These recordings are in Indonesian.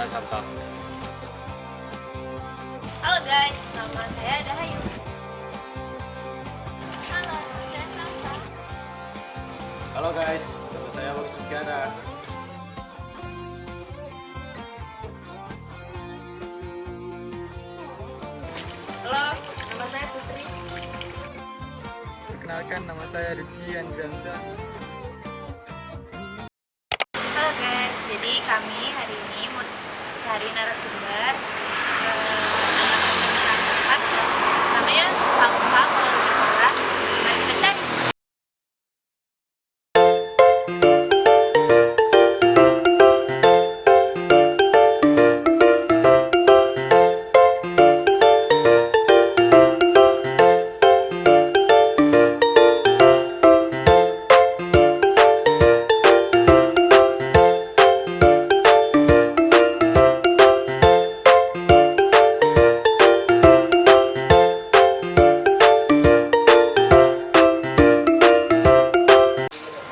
kita sapa. Halo guys, nama saya Dahayu. Halo, nama saya Salsa. Halo guys, nama saya Bagus Rukiana. Halo, nama saya Putri. Perkenalkan, nama saya Rifki Andriansa. Halo guys, jadi kami hari ini mau cari narasumber anak SMA 4 namanya Salsa kalau sekolah. Mari kita cari.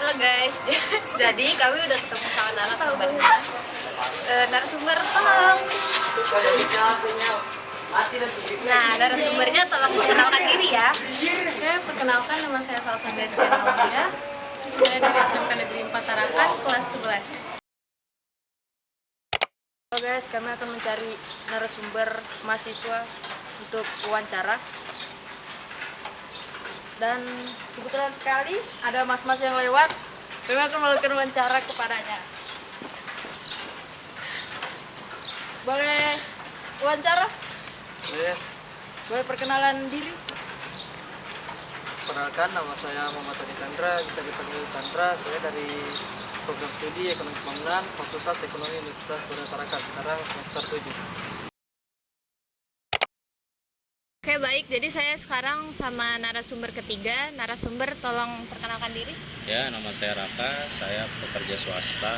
Halo guys, jadi kami udah ketemu sama narasumbernya. Narasumber tolong. Nah, narasumbernya tolong perkenalkan diri ya. Oke, perkenalkan nama saya Salsa Bertian Aulia. Saya dari SMK Negeri 4 Tarakan, kelas 11. Halo guys, kami akan mencari narasumber mahasiswa untuk wawancara. Dan kebetulan sekali ada mas-mas yang lewat, kami akan melakukan wawancara kepadanya. Boleh wawancara? Boleh perkenalan diri? Perkenalkan, nama saya Muhammad Tony Chandra, bisa dipanggil Chandra. Saya dari program studi Ekonomi Pembangunan, Fakultas Ekonomi Universitas Bunda Tarakan, sekarang semester 7. Oke baik, jadi saya sekarang sama narasumber ketiga. Narasumber tolong perkenalkan diri. Ya, nama saya Raka, saya pekerja swasta.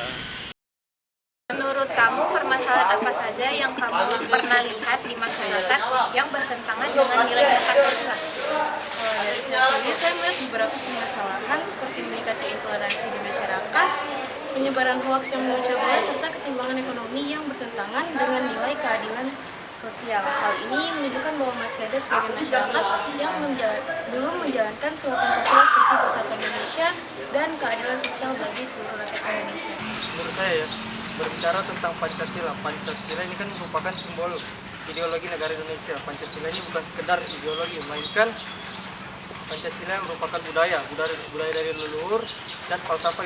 Menurut kamu permasalahan apa saja yang kamu pernah lihat di masyarakat yang bertentangan dengan nilai Pancasila? Dari saya sendiri, saya melihat beberapa permasalahan seperti meningkatnya intoleransi di masyarakat, penyebaran hoaks yang memecah belah, serta ketimbangan ekonomi yang bertentangan dengan nilai keadilan sosial. Hal ini menunjukkan bahwa masih ada sebagian masyarakat yang belum menjalankan sila Pancasila seperti persatuan Indonesia dan keadilan sosial bagi seluruh rakyat Indonesia. Menurut saya ya, berbicara tentang Pancasila. Pancasila ini kan merupakan simbol ideologi negara Indonesia. Pancasila ini bukan sekedar ideologi, melainkan Pancasila merupakan budaya dari leluhur dan falsafah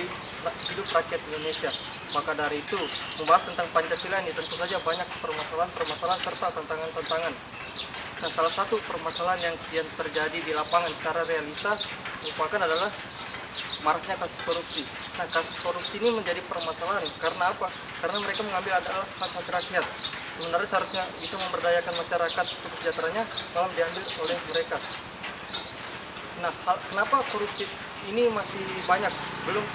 hidup rakyat Indonesia. Maka dari itu, membahas tentang Pancasila ini tentu saja banyak permasalahan serta tantangan-tantangan. Nah, salah satu permasalahan yang terjadi di lapangan secara realita merupakan adalah maraknya kasus korupsi. Nah, kasus korupsi ini menjadi permasalahan karena apa? Karena mereka mengambil adalah hak-hak rakyat. Sebenarnya seharusnya bisa memberdayakan masyarakat untuk kesejahteranya, malah diambil oleh mereka. Nah, kenapa korupsi ini masih banyak, belum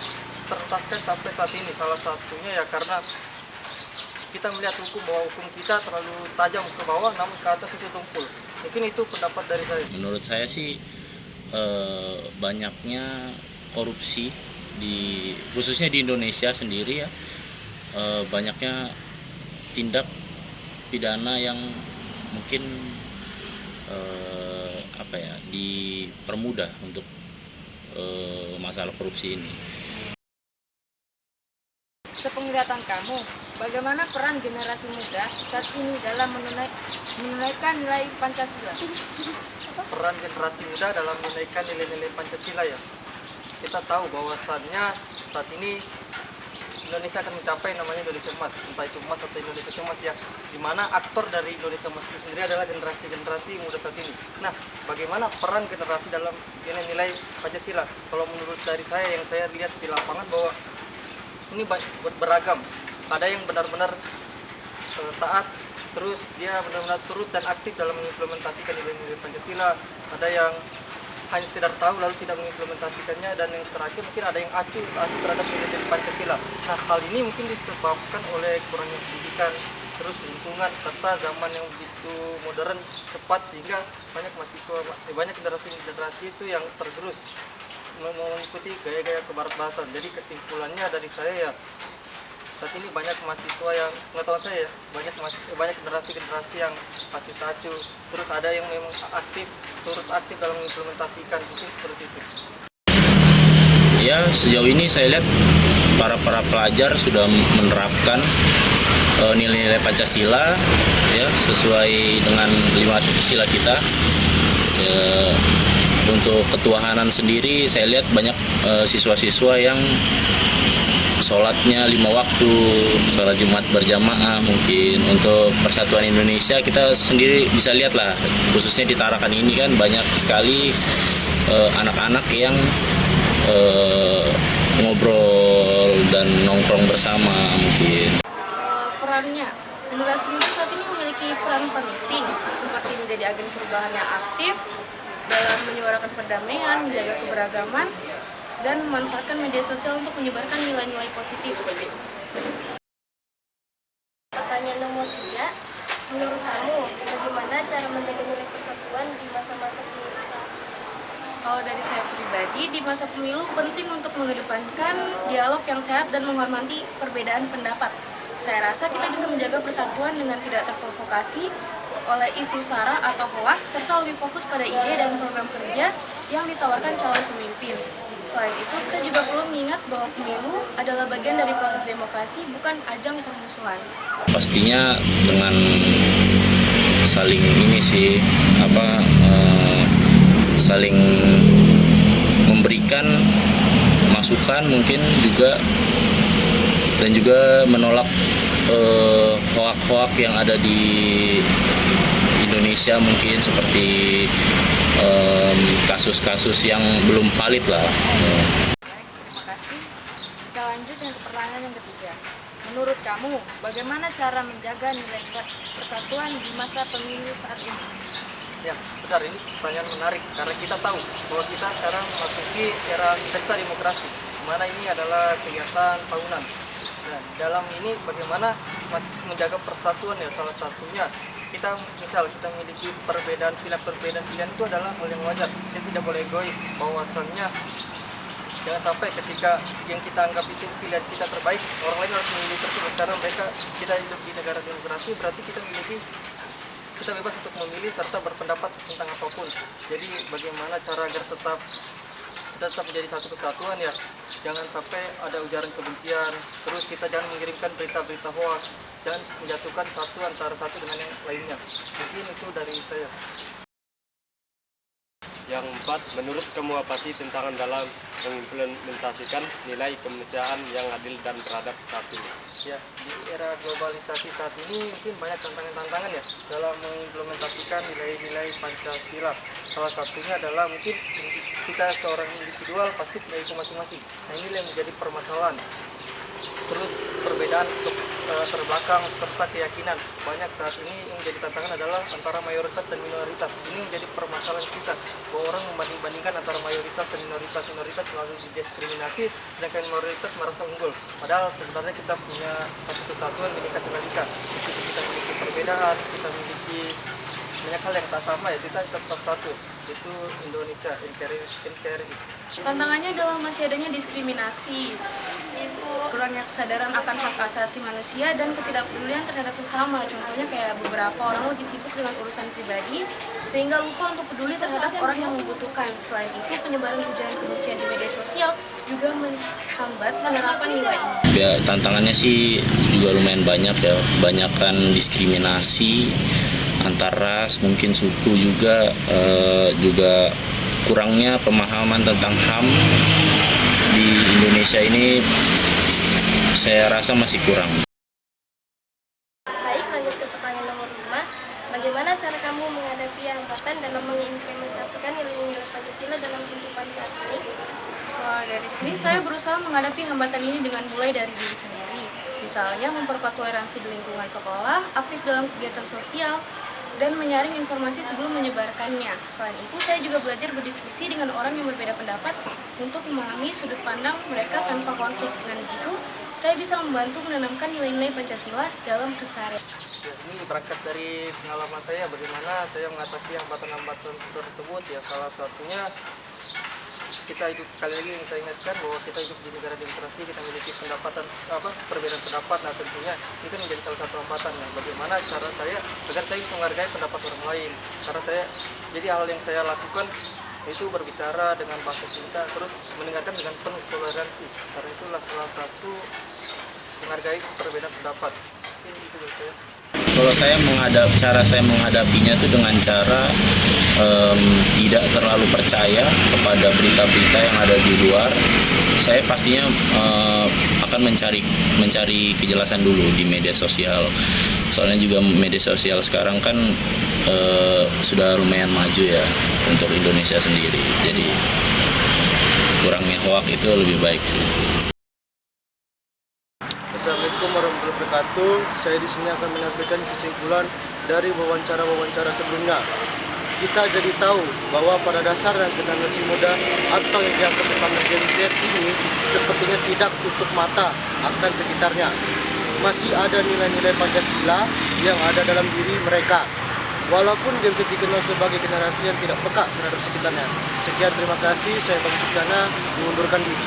tertuntaskan sampai saat ini? Salah satunya ya karena kita melihat bahwa hukum kita terlalu tajam ke bawah, namun ke atas itu tumpul. Mungkin itu pendapat dari saya. Menurut saya sih banyaknya korupsi khususnya di Indonesia sendiri ya, banyaknya tindak pidana yang mungkin dipermudah untuk masalah korupsi ini. Sepenglihatan kamu, bagaimana peran generasi muda saat ini dalam menunaikan nilai Pancasila? Peran generasi muda dalam menunaikan nilai-nilai Pancasila ya. Kita tahu bahwasannya saat ini Indonesia akan mencapai namanya Indonesia Emas, entah itu emas atau Indonesia Emas ya, dimana aktor dari Indonesia Emas itu sendiri adalah generasi muda saat ini. Nah, bagaimana peran generasi dalam nilai Pancasila? Kalau menurut dari saya, yang saya lihat di lapangan bahwa ini beragam. Ada yang benar-benar taat, terus dia benar-benar turut dan aktif dalam mengimplementasikan nilai-nilai Pancasila. Ada yang hanya sekedar tahu lalu tidak mengimplementasikannya, dan yang terakhir mungkin ada yang acuh terhadap nilai-nilai Pancasila. Nah, hal ini mungkin disebabkan oleh kurangnya pendidikan, terus lingkungan, serta zaman yang begitu modern cepat, sehingga banyak mahasiswa, banyak generasi itu yang tergerus mengikuti gaya-gaya kebarat-baratan. Jadi kesimpulannya dari saya ya, saat ini banyak mahasiswa yang pengetahuan saya banyak generasi yang acu-acu, terus ada yang memang turut aktif dalam mengimplementasikan, mungkin seperti itu. Ya, sejauh ini saya lihat para pelajar sudah menerapkan nilai-nilai Pancasila ya sesuai dengan 5 sila kita. Untuk ketuhanan sendiri saya lihat banyak siswa-siswa yang sholatnya 5 waktu, sholat Jumat berjamaah. Mungkin untuk Persatuan Indonesia kita sendiri bisa lihat lah, khususnya di Tarakan ini kan banyak sekali anak-anak yang ngobrol dan nongkrong bersama mungkin. Perannya, generasi muda saat ini memiliki peran penting seperti menjadi agen perubahan yang aktif dalam menyuarakan perdamaian, menjaga keberagaman, dan memanfaatkan media sosial untuk menyebarkan nilai-nilai positif. Pertanyaan nomor 3, menurut kamu bagaimana cara menjaga nilai persatuan di masa-masa pemilu saat ini? Kalau dari saya pribadi, di masa pemilu penting untuk mengedepankan dialog yang sehat dan menghormati perbedaan pendapat. Saya rasa kita bisa menjaga persatuan dengan tidak terprovokasi oleh isu sara atau hoak, serta lebih fokus pada ide dan program kerja yang ditawarkan calon pemimpin. Selain itu, kita juga perlu mengingat bahwa pemilu adalah bagian dari proses demokrasi, bukan ajang permusuhan. Pastinya dengan saling saling memberikan masukan mungkin juga, dan juga menolak hoak-hoak yang ada di Indonesia, mungkin seperti kasus-kasus yang belum valid lah. Terima kasih. Kita lanjut dengan pertanyaan yang ketiga. Menurut kamu, bagaimana cara menjaga nilai persatuan di masa pemilu saat ini? Ya, benar, ini pertanyaan menarik karena kita tahu bahwa kita sekarang memasuki era pesta demokrasi, di mana ini adalah kegiatan tahunan. Nah, dalam ini bagaimana masih menjaga persatuan ya, salah satunya kita memiliki perbedaan pilihan itu adalah hal yang wajar. Kita tidak boleh egois, bahwasannya jangan sampai ketika yang kita anggap itu pilihan kita terbaik, orang lain harus memilih tersebut. Karena kita hidup di negara demokrasi, berarti kita bebas untuk memilih serta berpendapat tentang apapun. Jadi bagaimana cara agar tetap menjadi satu kesatuan ya, jangan sampai ada ujaran kebencian, terus kita jangan mengirimkan berita-berita hoax, jangan menjatuhkan satu antara satu dengan yang lainnya. Mungkin itu dari saya. Yang 4, menurut kamu apa sih tantangan dalam mengimplementasikan nilai kemanusiaan yang adil dan beradab saat ini? Ya, di era globalisasi saat ini mungkin banyak tantangan ya dalam mengimplementasikan nilai-nilai Pancasila. Salah satunya adalah mungkin kita seorang individual pasti punya ego masing-masing. Nah, ini yang menjadi permasalahan. Terus perbedaan terbelakang serta keyakinan. Banyak saat ini yang menjadi tantangan adalah antara mayoritas dan minoritas. Ini menjadi permasalahan kita, bahwa orang membanding-bandingkan antara mayoritas dan minoritas. Minoritas selalu didiskriminasi, sedangkan minoritas merasa unggul. Padahal sebenarnya kita punya satu kesatuan Bhinneka Tunggal Ika. Meskipun kita memiliki perbedaan, kita memiliki banyak hal yang tak sama ya, kita tetap satu. Itu Indonesia, NKRI. Tantangannya adalah masih adanya diskriminasi, kurangnya kesadaran akan hak asasi manusia dan ketidakpedulian terhadap sesama. Contohnya kayak beberapa orang lebih sibuk dengan urusan pribadi sehingga lupa untuk peduli terhadap orang yang membutuhkan. Selain itu, penyebaran ujaran kebencian di media sosial juga menghambat penerapan nilai ini. Ya, tantangannya sih juga lumayan banyak ya, banyakkan diskriminasi antar ras, mungkin suku juga, juga kurangnya pemahaman tentang HAM di Indonesia ini saya rasa masih kurang. Baik, lanjut ke pertanyaan nomor 5. Bagaimana cara kamu menghadapi hambatan dalam mengimplementasikan nilai-nilai Pancasila dalam kehidupan saat ini? Dari sini saya berusaha menghadapi hambatan ini dengan mulai dari diri sendiri. Misalnya memperkuat toleransi di lingkungan sekolah, aktif dalam kegiatan sosial, dan menyaring informasi sebelum menyebarkannya. Selain itu, saya juga belajar berdiskusi dengan orang yang berbeda pendapat untuk memahami sudut pandang mereka tanpa konflik. Dengan begitu, saya bisa membantu menanamkan nilai-nilai Pancasila dalam keseharian. Ya, ini berangkat dari pengalaman saya bagaimana saya mengatasi hambatan-hambatan tersebut ya, salah satunya kita hidup, sekali lagi yang saya ingatkan bahwa kita hidup di negara demokrasi, kita memiliki perbedaan pendapat. Nah tentunya ini kan menjadi salah satu hambatan ya, bagaimana cara saya agar saya bisa menghargai pendapat orang lain, karena jadi hal yang saya lakukan itu berbicara dengan bahasa cinta, terus mendengarkan dengan penuh toleransi, karena itulah salah satu menghargai perbedaan pendapat. Ini itu dari saya. Kalau cara saya menghadapinya itu dengan cara tidak terlalu percaya kepada berita-berita yang ada di luar. Saya pastinya akan mencari kejelasan dulu di media sosial. Soalnya juga media sosial sekarang kan sudah lumayan maju ya untuk Indonesia sendiri. Jadi kurangnya hoak itu lebih baik sih. Assalamualaikum warahmatullahi wabarakatuh. Saya di sini akan menyampaikan kesimpulan dari wawancara sebelumnya. Kita jadi tahu bahwa pada dasarnya generasi muda atau yang dianggap sebagai Gen Z ini sepertinya tidak tutup mata akan sekitarnya. Masih ada nilai-nilai Pancasila yang ada dalam diri mereka. Walaupun Gen Z dikenal sebagai generasi yang tidak peka terhadap sekitarnya. Sekian, terima kasih. Saya Bang Sukyana mengundurkan diri.